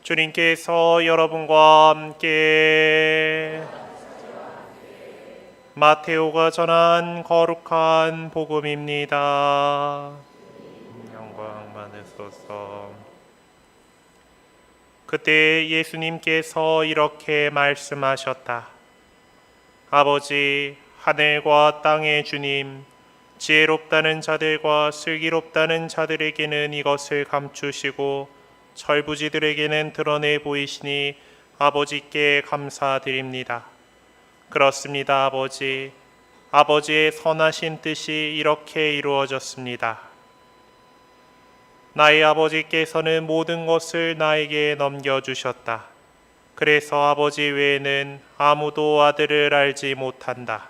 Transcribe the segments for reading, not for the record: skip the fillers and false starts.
주님께서 여러분과 함께 마테오가 전한 거룩한 복음입니다. 영광 받으소서. 그때 예수님께서 이렇게 말씀하셨다. 아버지, 하늘과 땅의 주님, 지혜롭다는 자들과 슬기롭다는 자들에게는 이것을 감추시고 철부지들에게는 드러내 보이시니 아버지께 감사드립니다. 그렇습니다, 아버지. 아버지의 선하신 뜻이 이렇게 이루어졌습니다. 나의 아버지께서는 모든 것을 나에게 넘겨주셨다. 그래서 아버지 외에는 아무도 아들을 알지 못한다.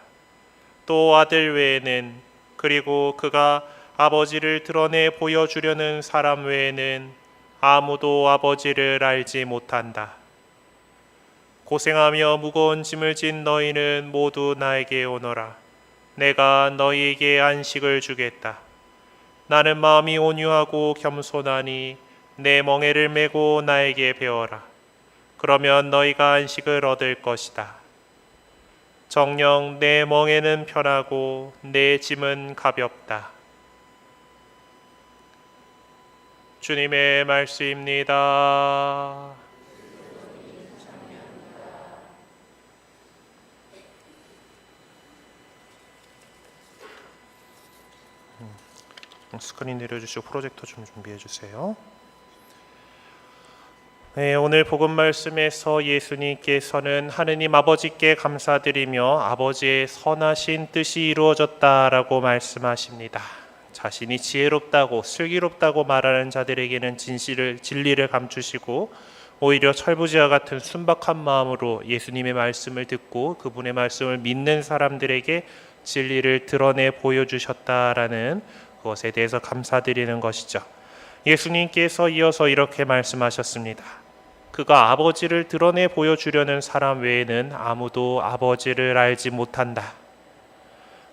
또 아들 외에는, 그리고 그가 아버지를 드러내 보여주려는 사람 외에는 아무도 아버지를 알지 못한다. 고생하며 무거운 짐을 진 너희는 모두 나에게 오너라. 내가 너희에게 안식을 주겠다. 나는 마음이 온유하고 겸손하니 내 멍에를 메고 나에게 배워라. 그러면 너희가 안식을 얻을 것이다. 정녕 내 멍에는 편하고 내 짐은 가볍다. 주님의 말씀입니다. 스크린 내려주시고 프로젝터 좀 준비해 주세요. 네, 오늘 복음 말씀에서 예수님께서는 하느님 아버지께 감사드리며 아버지의 선하신 뜻이 이루어졌다라고 말씀하십니다. 자신이 지혜롭다고 슬기롭다고 말하는 자들에게는 진리를 감추시고 오히려 철부지와 같은 순박한 마음으로 예수님의 말씀을 듣고 그분의 말씀을 믿는 사람들에게 진리를 드러내 보여주셨다라는 그것에 대해서 감사드리는 것이죠. 예수님께서 이어서 이렇게 말씀하셨습니다. 그가 아버지를 드러내 보여주려는 사람 외에는 아무도 아버지를 알지 못한다.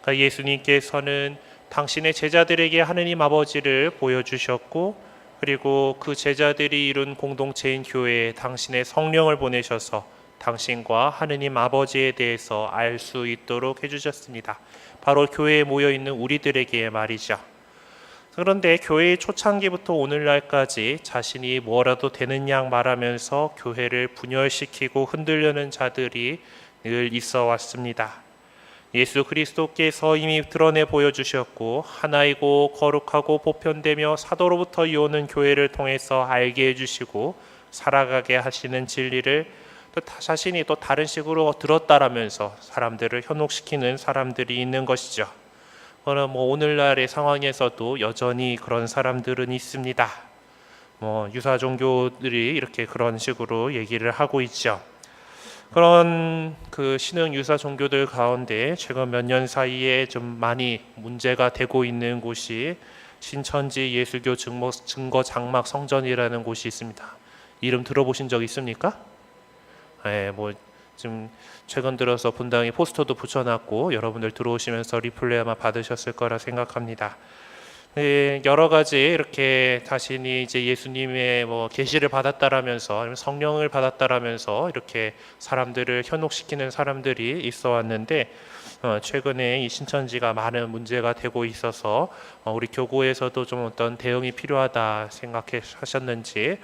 그러니까 예수님께서는 당신의 제자들에게 하느님 아버지를 보여주셨고, 그리고 그 제자들이 이룬 공동체인 교회에 당신의 성령을 보내셔서 당신과 하느님 아버지에 대해서 알 수 있도록 해주셨습니다. 바로 교회에 모여있는 우리들에게 말이죠. 그런데 교회의 초창기부터 오늘날까지 자신이 뭐라도 되는 양 말하면서 교회를 분열시키고 흔들려는 자들이 늘 있어 왔습니다. 예수 그리스도께서 이미 드러내 보여주셨고 하나이고 거룩하고 보편되며 사도로부터 이오는 교회를 통해서 알게 해주시고 살아가게 하시는 진리를 또 자신이 또 다른 식으로 들었다라면서 사람들을 현혹시키는 사람들이 있는 것이죠. 그러나 오늘날의 상황에서도 여전히 그런 사람들은 있습니다. 유사 종교들이 이렇게 그런 식으로 얘기를 하고 있죠. 그런 그 신흥 유사 종교들 가운데 최근 몇 년 사이에 좀 많이 문제가 되고 있는 곳이 신천지 예수교 증거 장막 성전이라는 곳이 있습니다. 이름 들어보신 적 있습니까? 네, 지금 최근 들어서 분당에 포스터도 붙여놨고 여러분들 들어오시면서 리플레이 아마 받으셨을 거라 생각합니다. 네, 여러 가지 이렇게 자신이 이제 예수님의 계시를 받았다라면서 아니면 성령을 받았다라면서 이렇게 사람들을 현혹시키는 사람들이 있어 왔는데 최근에 이 신천지가 많은 문제가 되고 있어서 우리 교구에서도 좀 어떤 대응이 필요하다 생각하셨는지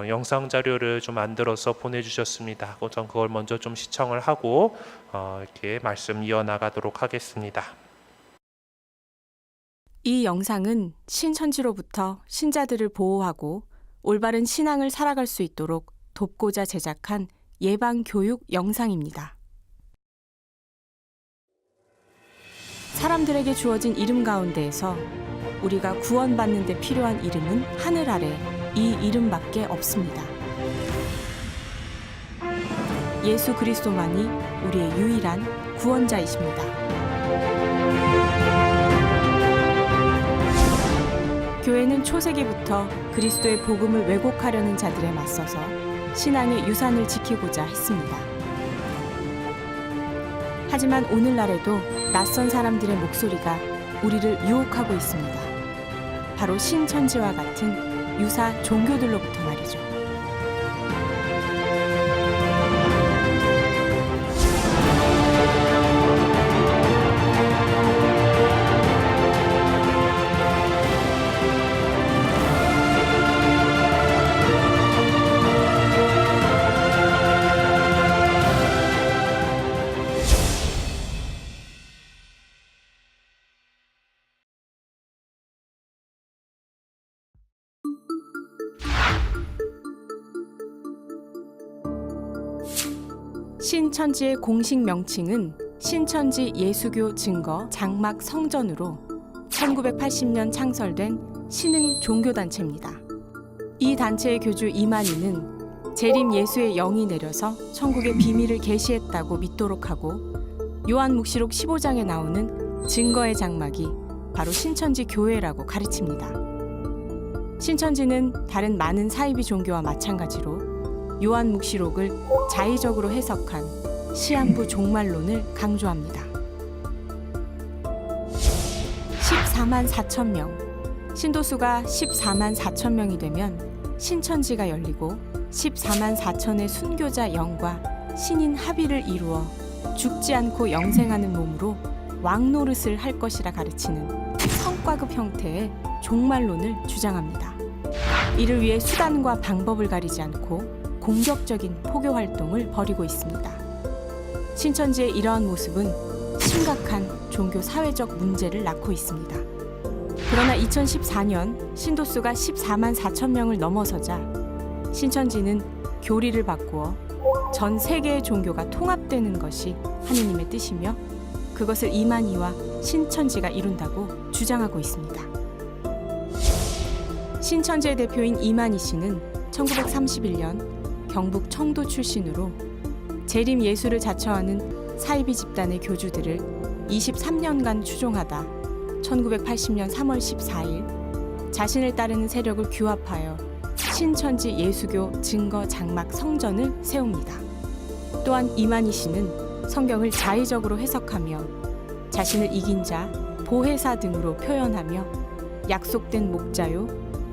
영상 자료를 좀 만들어서 보내주셨습니다. 전 그걸 먼저 좀 시청을 하고 이렇게 말씀 이어나가도록 하겠습니다. 이 영상은 신천지로부터 신자들을 보호하고 올바른 신앙을 살아갈 수 있도록 돕고자 제작한 예방교육 영상입니다. 사람들에게 주어진 이름 가운데에서 우리가 구원받는 데 필요한 이름은 하늘 아래 이 이름밖에 없습니다. 예수 그리스도만이 우리의 유일한 구원자이십니다. 교회는 초세기부터 그리스도의 복음을 왜곡하려는 자들에 맞서서 신앙의 유산을 지키고자 했습니다. 하지만 오늘날에도 낯선 사람들의 목소리가 우리를 유혹하고 있습니다. 바로 신천지와 같은 유사 종교들로부터 말이죠. 신천지의 공식 명칭은 신천지 예수교 증거 장막 성전으로 1980년 창설된 신흥 종교단체입니다. 이 단체의 교주 이만희는 재림 예수의 영이 내려서 천국의 비밀을 계시했다고 믿도록 하고 요한묵시록 15장에 나오는 증거의 장막이 바로 신천지 교회라고 가르칩니다. 신천지는 다른 많은 사이비 종교와 마찬가지로 요한묵시록을 자의적으로 해석한 시한부 종말론을 강조합니다. 14만 4천 명, 신도수가 14만 4천 명이 되면 신천지가 열리고 14만 4천의 순교자 영과 신인 합의를 이루어 죽지 않고 영생하는 몸으로 왕노릇을 할 것이라 가르치는 성과급 형태의 종말론을 주장합니다. 이를 위해 수단과 방법을 가리지 않고 공격적인 포교 활동을 벌이고 있습니다. 신천지의 이러한 모습은 심각한 종교 사회적 문제를 낳고 있습니다. 그러나 2014년 신도수가 14만 4천 명을 넘어서자 신천지는 교리를 바꾸어 전 세계의 종교가 통합되는 것이 하느님의 뜻이며 그것을 이만희와 신천지가 이룬다고 주장하고 있습니다. 신천지의 대표인 이만희 씨는 1931년 경북 청도 출신으로 재림 예수를 자처하는 사이비 집단의 교주들을 23년간 추종하다 1980년 3월 14일 자신을 따르는 세력을 규합하여 신천지 예수교 증거 장막 성전을 세웁니다. 또한 이만희 씨는 성경을 자의적으로 해석하며 자신을 이긴 자, 보혜사 등으로 표현하며 약속된 목자요,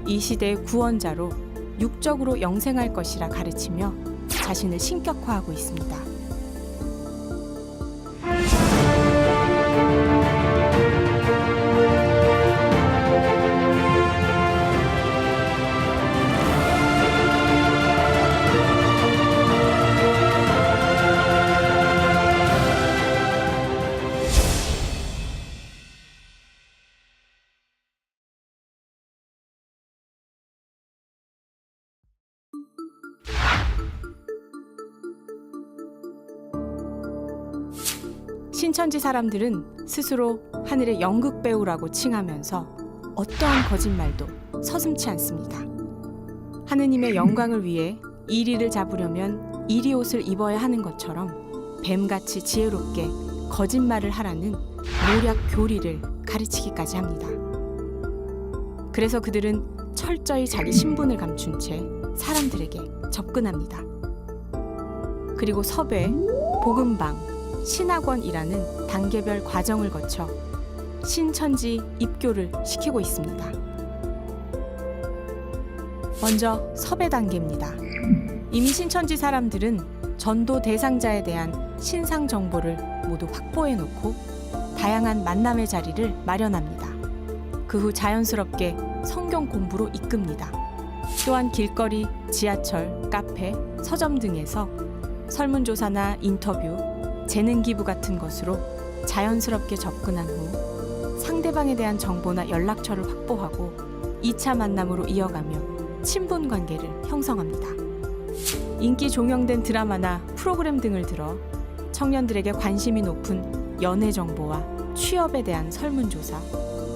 이 시대의 구원자로 육적으로 영생할 것이라 가르치며 자신을 신격화하고 있습니다. 신천지 사람들은 스스로 하늘의 연극 배우라고 칭하면서 어떠한 거짓말도 서슴지 않습니다. 하느님의 영광을 위해 이리를 잡으려면 이리 옷을 입어야 하는 것처럼 뱀같이 지혜롭게 거짓말을 하라는 모략 교리를 가르치기까지 합니다. 그래서 그들은 철저히 자기 신분을 감춘 채 사람들에게 접근합니다. 그리고 섭외, 복음방, 신학원이라는 단계별 과정을 거쳐 신천지 입교를 시키고 있습니다. 먼저 섭외 단계입니다. 이미 신천지 사람들은 전도 대상자에 대한 신상 정보를 모두 확보해 놓고 다양한 만남의 자리를 마련합니다. 그 후 자연스럽게 성경 공부로 이끕니다. 또한 길거리, 지하철, 카페, 서점 등에서 설문조사나 인터뷰, 재능 기부 같은 것으로 자연스럽게 접근한 후 상대방에 대한 정보나 연락처를 확보하고 2차 만남으로 이어가며 친분 관계를 형성합니다. 인기 종영된 드라마나 프로그램 등을 들어 청년들에게 관심이 높은 연애 정보와 취업에 대한 설문조사,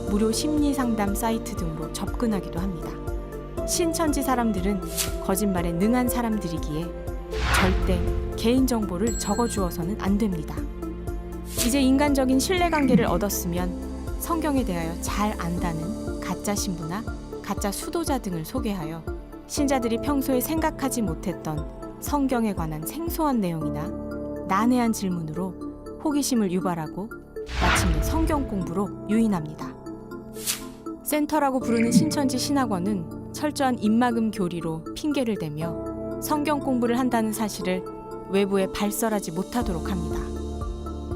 무료 심리 상담 사이트 등으로 접근하기도 합니다. 신천지 사람들은 거짓말에 능한 사람들이기에 절대 개인정보를 적어주어서는 안 됩니다. 이제 인간적인 신뢰관계를 얻었으면 성경에 대하여 잘 안다는 가짜 신부나 가짜 수도자 등을 소개하여 신자들이 평소에 생각하지 못했던 성경에 관한 생소한 내용이나 난해한 질문으로 호기심을 유발하고 마침내 성경 공부로 유인합니다. 센터라고 부르는 신천지 신학원은 철저한 입막음 교리로 핑계를 대며 성경 공부를 한다는 사실을 외부에 발설하지 못하도록 합니다.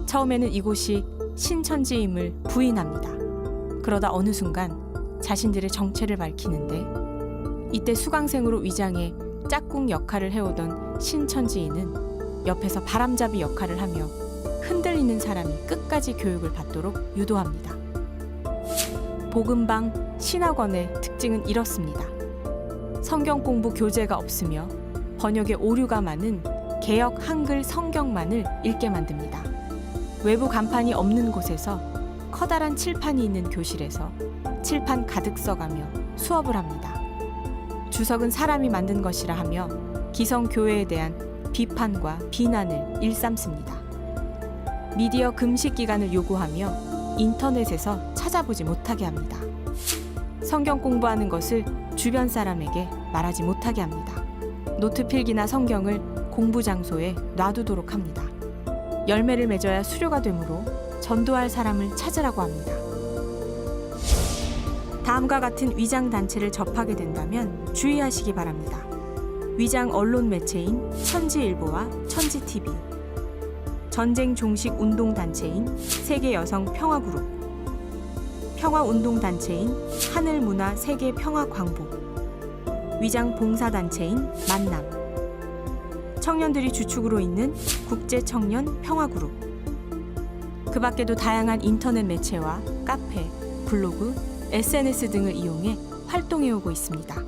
처음에는 이곳이 신천지임을 부인합니다. 그러다 어느 순간 자신들의 정체를 밝히는데 이때 수강생으로 위장해 짝꿍 역할을 해오던 신천지인은 옆에서 바람잡이 역할을 하며 흔들리는 사람이 끝까지 교육을 받도록 유도합니다. 복음방 신학원의 특징은 이렇습니다. 성경 공부 교재가 없으며 번역에 오류가 많은 개역 한글 성경만을 읽게 만듭니다. 외부 간판이 없는 곳에서 커다란 칠판이 있는 교실에서 칠판 가득 써가며 수업을 합니다. 주석은 사람이 만든 것이라 하며 기성교회에 대한 비판과 비난을 일삼습니다. 미디어 금식 기간을 요구하며 인터넷에서 찾아보지 못하게 합니다. 성경 공부하는 것을 주변 사람에게 말하지 못하게 합니다. 노트 필기나 성경을 공부 장소에 놔두도록 합니다. 열매를 맺어야 수료가 되므로 전도할 사람을 찾으라고 합니다. 다음과 같은 위장 단체를 접하게 된다면 주의하시기 바랍니다. 위장 언론 매체인 천지일보와 천지TV, 전쟁 종식 운동 단체인 세계 여성 평화 그룹, 평화 운동 단체인 하늘문화 세계 평화 광복, 위장 봉사 단체인 만남, 청년들이 주축으로 있는 국제 청년 평화 그룹, 그 밖에도 다양한 인터넷 매체와 카페, 블로그, SNS 등을 이용해 활동해 오고 있습니다.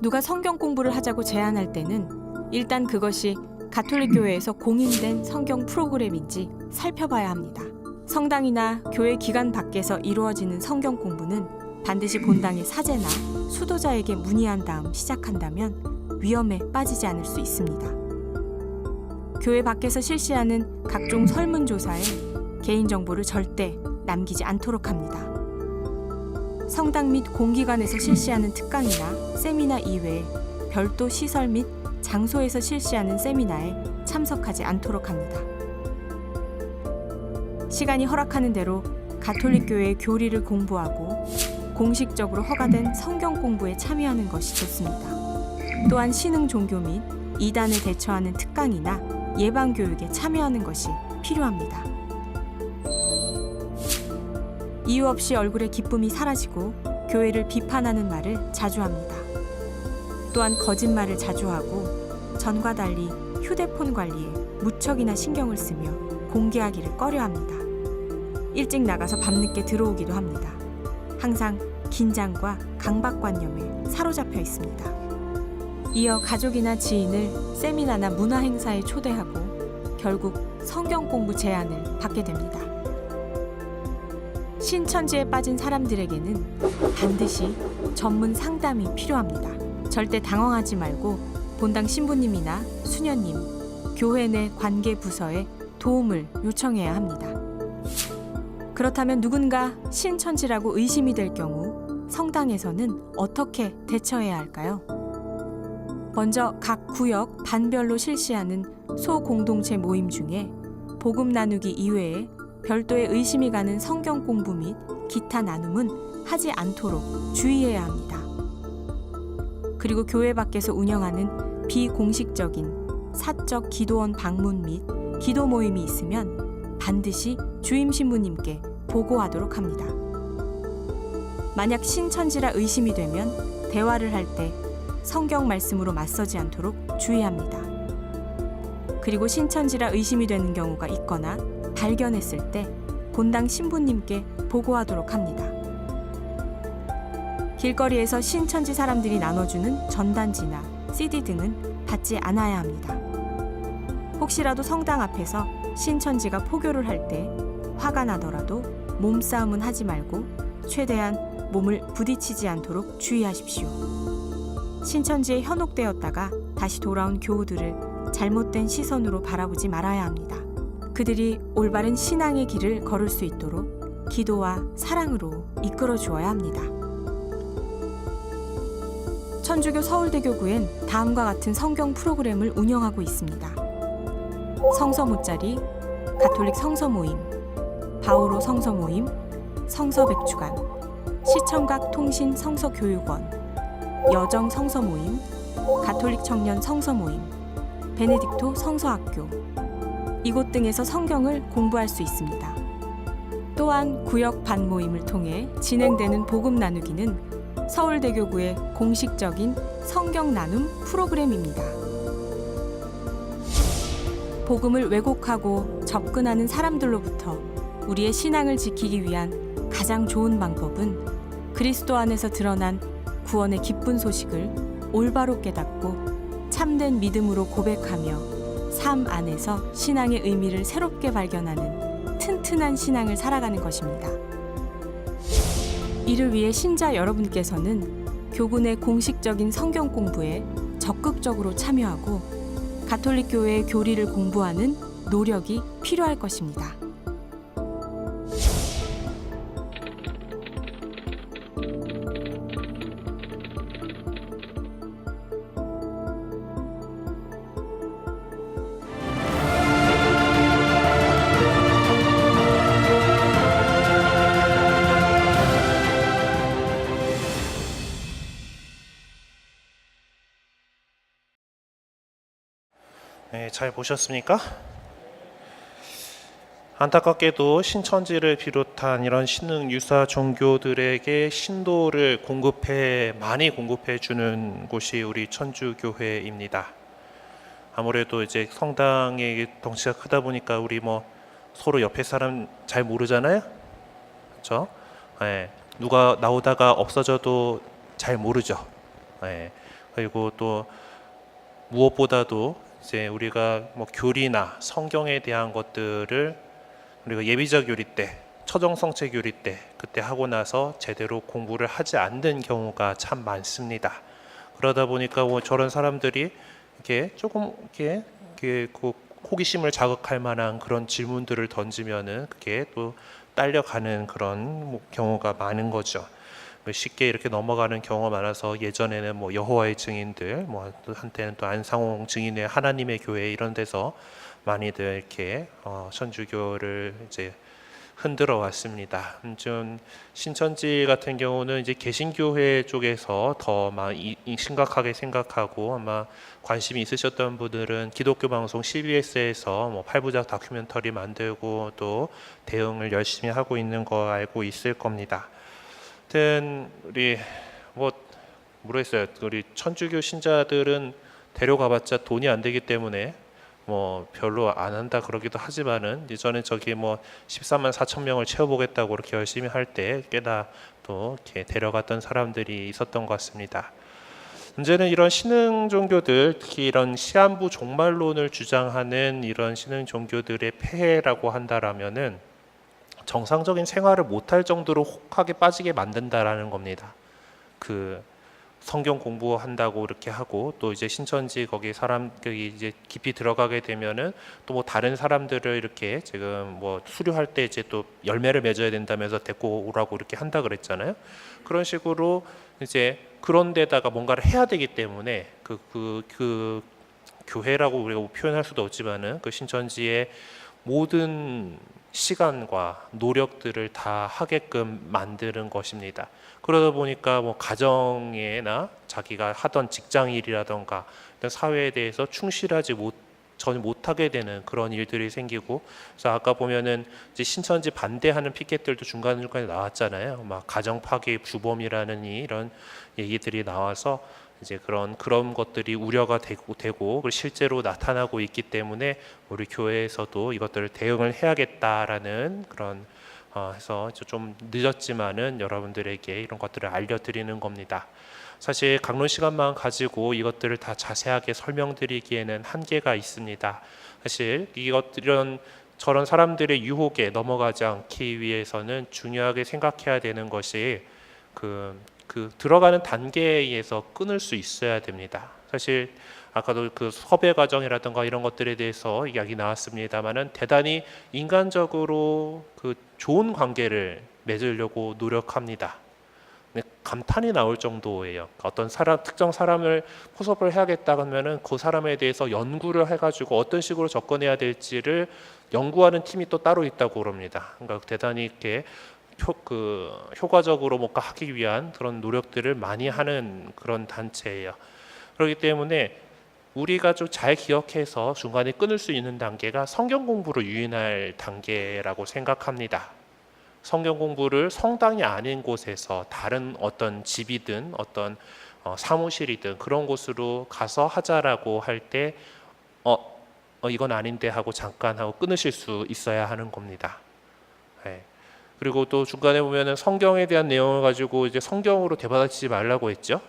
누가 성경 공부를 하자고 제안할 때는 일단 그것이 가톨릭 교회에서 공인된 성경 프로그램인지 살펴봐야 합니다. 성당이나 교회 기관 밖에서 이루어지는 성경 공부는 반드시 본당의 사제나 수도자에게 문의한 다음 시작한다면 위험에 빠지지 않을 수 있습니다. 교회 밖에서 실시하는 각종 설문조사에 개인정보를 절대 남기지 않도록 합니다. 성당 및 공기관에서 실시하는 특강이나 세미나 이외에 별도 시설 및 장소에서 실시하는 세미나에 참석하지 않도록 합니다. 시간이 허락하는 대로 가톨릭 교회의 교리를 공부하고 공식적으로 허가된 성경 공부에 참여하는 것이 좋습니다. 또한 신흥 종교 및 이단을 대처하는 특강이나 예방 교육에 참여하는 것이 필요합니다. 이유 없이 얼굴에 기쁨이 사라지고 교회를 비판하는 말을 자주 합니다. 또한 거짓말을 자주 하고 전과 달리 휴대폰 관리에 무척이나 신경을 쓰며 공개하기를 꺼려합니다. 일찍 나가서 밤늦게 들어오기도 합니다. 항상 긴장과 강박관념에 사로잡혀 있습니다. 이어 가족이나 지인을 세미나나 문화행사에 초대하고 결국 성경 공부 제안을 받게 됩니다. 신천지에 빠진 사람들에게는 반드시 전문 상담이 필요합니다. 절대 당황하지 말고 본당 신부님이나 수녀님, 교회 내 관계 부서에 도움을 요청해야 합니다. 그렇다면 누군가 신천지라고 의심이 될 경우 성당에서는 어떻게 대처해야 할까요? 먼저 각 구역 반별로 실시하는 소공동체 모임 중에 복음 나누기 이외에 별도의 의심이 가는 성경 공부 및 기타 나눔은 하지 않도록 주의해야 합니다. 그리고 교회 밖에서 운영하는 비공식적인 사적 기도원 방문 및 기도 모임이 있으면 반드시 주임 신부님께 보고하도록 합니다. 만약 신천지라 의심이 되면 대화를 할 때 성경 말씀으로 맞서지 않도록 주의합니다. 그리고 신천지라 의심이 되는 경우가 있거나 발견했을 때 본당 신부님께 보고하도록 합니다. 길거리에서 신천지 사람들이 나눠주는 전단지나 CD 등은 받지 않아야 합니다. 혹시라도 성당 앞에서 신천지가 포교를 할 때 화가 나더라도 몸싸움은 하지 말고 최대한 몸을 부딪히지 않도록 주의하십시오. 신천지에 현혹되었다가 다시 돌아온 교우들을 잘못된 시선으로 바라보지 말아야 합니다. 그들이 올바른 신앙의 길을 걸을 수 있도록 기도와 사랑으로 이끌어 주어야 합니다. 천주교 서울대교구엔 다음과 같은 성경 프로그램을 운영하고 있습니다. 성서 모짜리, 가톨릭 성서 모임, 바오로 성서 모임, 성서 백주간, 시청각 통신 성서 교육원, 여정 성서 모임, 가톨릭 청년 성서 모임, 베네딕토 성서학교, 이곳 등에서 성경을 공부할 수 있습니다. 또한 구역 반 모임을 통해 진행되는 복음 나누기는 서울대교구의 공식적인 성경 나눔 프로그램입니다. 복음을 왜곡하고 접근하는 사람들로부터 우리의 신앙을 지키기 위한 가장 좋은 방법은 그리스도 안에서 드러난 구원의 기쁜 소식을 올바로 깨닫고 참된 믿음으로 고백하며 삶 안에서 신앙의 의미를 새롭게 발견하는 튼튼한 신앙을 살아가는 것입니다. 이를 위해 신자 여러분께서는 교군의 공식적인 성경 공부에 적극적으로 참여하고 가톨릭 교회의 교리를 공부하는 노력이 필요할 것입니다. 네, 잘 보셨습니까? 안타깝게도 신천지를 비롯한 이런 신흥 유사 종교들에게 신도를 많이 공급해 주는 곳이 우리 천주교회입니다. 아무래도 이제 성당의 덩치가 크다 보니까 우리 서로 옆에 사람 잘 모르잖아요, 그렇죠? 네, 누가 나오다가 없어져도 잘 모르죠. 네, 그리고 또 무엇보다도 이제 우리가 교리나 성경에 대한 것들을 우리가 예비자 교리 때, 처정성체 교리 때 그때 하고 나서 제대로 공부를 하지 않는 경우가 참 많습니다. 그러다 보니까 저런 사람들이 이렇게 조금 이렇게 그 호기심을 자극할 만한 그런 질문들을 던지면은 그게 또 딸려가는 그런 경우가 많은 거죠. 쉽게 이렇게 넘어가는 경우가 많아서 예전에는 여호와의 증인들, 한때는 또 안상홍 증인의 하나님의 교회 이런 데서 많이들 이렇게 천주교를 이제 흔들어 왔습니다. 좀 신천지 같은 경우는 이제 개신교회 쪽에서 더 심각하게 생각하고 아마 관심이 있으셨던 분들은 기독교 방송 CBS에서 8부작 다큐멘터리 만들고 또 대응을 열심히 하고 있는 거 알고 있을 겁니다. 하여튼 우리 모르겠어요. 우리 천주교 신자들은 데려가봤자 돈이 안 되기 때문에 별로 안 한다 그러기도 하지만은 예전에 13만 4천 명을 채워보겠다고 그렇게 열심히 할 때 꽤나 또 이렇게 데려갔던 사람들이 있었던 것 같습니다. 문제는 이런 신흥 종교들, 특히 이런 시한부 종말론을 주장하는 이런 신흥 종교들의 폐해라고 한다라면은 정상적인 생활을 못할 정도로 혹하게 빠지게 만든다라는 겁니다. 그 성경 공부한다고 이렇게 하고 또 이제 신천지 거기 사람들이 이제 깊이 들어가게 되면은 또 다른 사람들을 이렇게 지금 수료할 때 이제 또 열매를 맺어야 된다면서 데리고 오라고 이렇게 한다 그랬잖아요. 그런 식으로 이제 그런 데다가 뭔가를 해야 되기 때문에 그 교회라고 우리가 표현할 수도 없지만은 그 신천지의 모든 시간과 노력들을 다 하게끔 만드는 것입니다. 그러다 보니까 가정에나 자기가 하던 직장일이라던가 사회에 대해서 충실하지 전혀 못하게 되는 그런 일들이 생기고, 그래서 아까 보면은 이제 신천지 반대하는 피켓들도 중간중간에 나왔잖아요. 가정 파괴 주범이라는 이런 얘기들이 나와서 이제 그런 것들이 우려가 되고 실제로 나타나고 있기 때문에 우리 교회에서도 이것들을 대응을 해야겠다라는 그런 해서 좀 늦었지만은 여러분들에게 이런 것들을 알려드리는 겁니다. 사실 강론 시간만 가지고 이것들을 다 자세하게 설명드리기에는 한계가 있습니다. 사실 이런 저런 사람들의 유혹에 넘어가지 않기 위해서는 중요하게 생각해야 되는 것이 그 들어가는 단계에서 끊을 수 있어야 됩니다. 사실 아까도 그 섭외 과정이라든가 이런 것들에 대해서 이야기 나왔습니다만은 대단히 인간적으로 그 좋은 관계를 맺으려고 노력합니다. 감탄이 나올 정도예요. 어떤 특정 사람을 포섭을 해야겠다 그러면은 그 사람에 대해서 연구를 해가지고 어떤 식으로 접근해야 될지를 연구하는 팀이 또 따로 있다고 그럽니다. 그러니까 대단히 이렇게 효과적으로 뭔가 하기 위한 그런 노력들을 많이 하는 그런 단체예요. 그렇기 때문에 우리가 좀 잘 기억해서 중간에 끊을 수 있는 단계가 성경 공부로 유인할 단계라고 생각합니다. 성경 공부를 성당이 아닌 곳에서 다른 어떤 집이든 어떤 사무실이든 그런 곳으로 가서 하자라고 할 때 이건 아닌데 하고 잠깐 하고 끊으실 수 있어야 하는 겁니다. 네. 그리고 또 중간에 보면은 성경에 대한 내용을 가지고 이제 성경으로 되받아치지 말라고 했죠.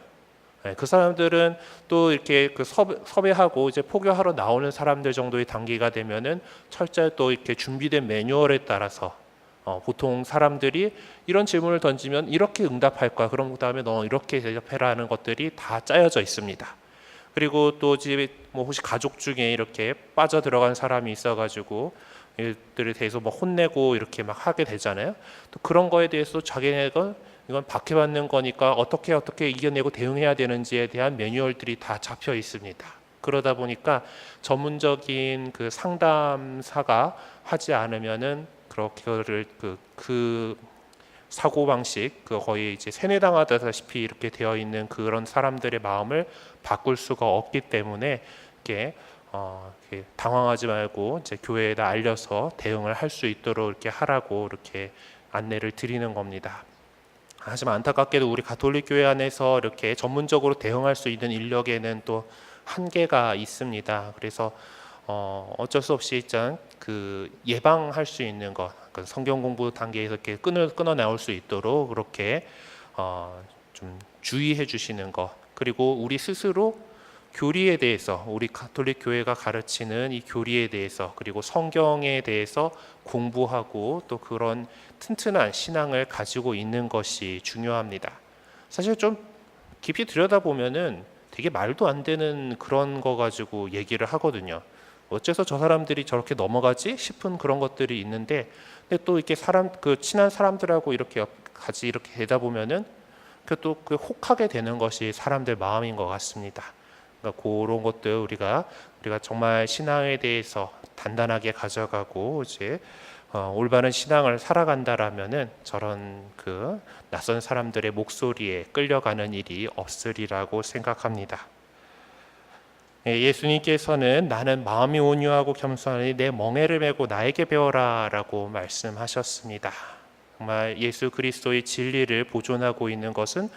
네. 그 사람들은 또 이렇게 그 섭외하고 이제 포교하러 나오는 사람들 정도의 단계가 되면은 철저히 또 이렇게 준비된 매뉴얼에 따라서 보통 사람들이 이런 질문을 던지면 이렇게 응답할 거야. 그럼 그다음에 너 이렇게 대답해라 하는 것들이 다 짜여져 있습니다. 그리고 또 집에 뭐 혹시 가족 중에 이렇게 빠져 들어간 사람이 있어가지고 이들에 대해서 뭐 혼내고 이렇게 막 하게 되잖아요. 또 그런 거에 대해서 자기네가 이건 박해받는 거니까 어떻게 이겨내고 대응해야 되는지에 대한 매뉴얼들이 다 잡혀 있습니다. 그러다 보니까 전문적인 그 상담사가 하지 않으면은 그렇게를 그 사고 방식 거의 이제 세뇌당하다시피 이렇게 되어 있는 그런 사람들의 마음을 바꿀 수가 없기 때문에 이렇게 당황하지 말고 이제 교회에다 알려서 대응을 할 수 있도록 이렇게 하라고 이렇게 안내를 드리는 겁니다. 하지만 안타깝게도 우리 가톨릭 교회 안에서 이렇게 전문적으로 대응할 수 있는 인력에는 또 한계가 있습니다. 그래서 어쩔 수 없이 일단 그 예방할 수 있는 것, 그 성경 공부 단계에서 이렇게 끊어 나올 수 있도록 그렇게 좀 주의해 주시는 것, 그리고 우리 스스로 교리에 대해서 우리 가톨릭 교회가 가르치는 이 교리에 대해서 그리고 성경에 대해서 공부하고 또 그런 튼튼한 신앙을 가지고 있는 것이 중요합니다. 사실 좀 깊이 들여다보면은 되게 말도 안 되는 그런 거 가지고 얘기를 하거든요. 어째서 저 사람들이 저렇게 넘어가지 싶은 그런 것들이 있는데, 근데 또 이렇게 친한 사람들하고 이렇게 같이 이렇게 되다 보면은 또 그 혹하게 되는 것이 사람들 마음인 것 같습니다. 그러니까 그런 것들 우리가 정말 신앙에 대해서 단단하게 가져가고 이제 올바른 신앙을 살아간다라면은 저런 그 낯선 사람들의 목소리에 끌려가는 일이 없으리라고 생각합니다. 예수님께서는 나는 마음이 온유하고 겸손하니 내 멍에를 메고 나에게 배워라 라고 말씀하셨습니다. 정말 예수 그리스도의 진리를 보존하고 있는 것은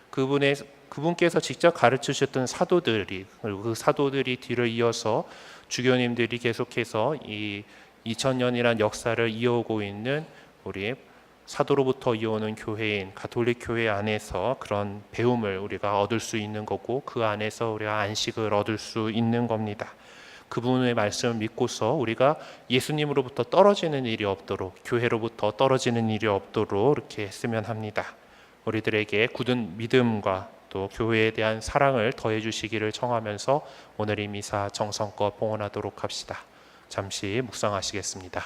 그분께서 직접 가르치셨던 사도들이, 그리고 그 사도들이 뒤를 이어서 주교님들이 계속해서 이 2000년이란 역사를 이어오고 있는 우리 사도로부터 이어오는 교회인 가톨릭 교회 안에서 그런 배움을 우리가 얻을 수 있는 거고, 그 안에서 우리가 안식을 얻을 수 있는 겁니다. 그분의 말씀을 믿고서 우리가 예수님으로부터 떨어지는 일이 없도록, 교회로부터 떨어지는 일이 없도록 이렇게 했으면 합니다. 우리들에게 굳은 믿음과 또 교회에 대한 사랑을 더해 주시기를 청하면서 오늘 이 미사 정성껏 봉헌하도록 합시다. 잠시 묵상하시겠습니다.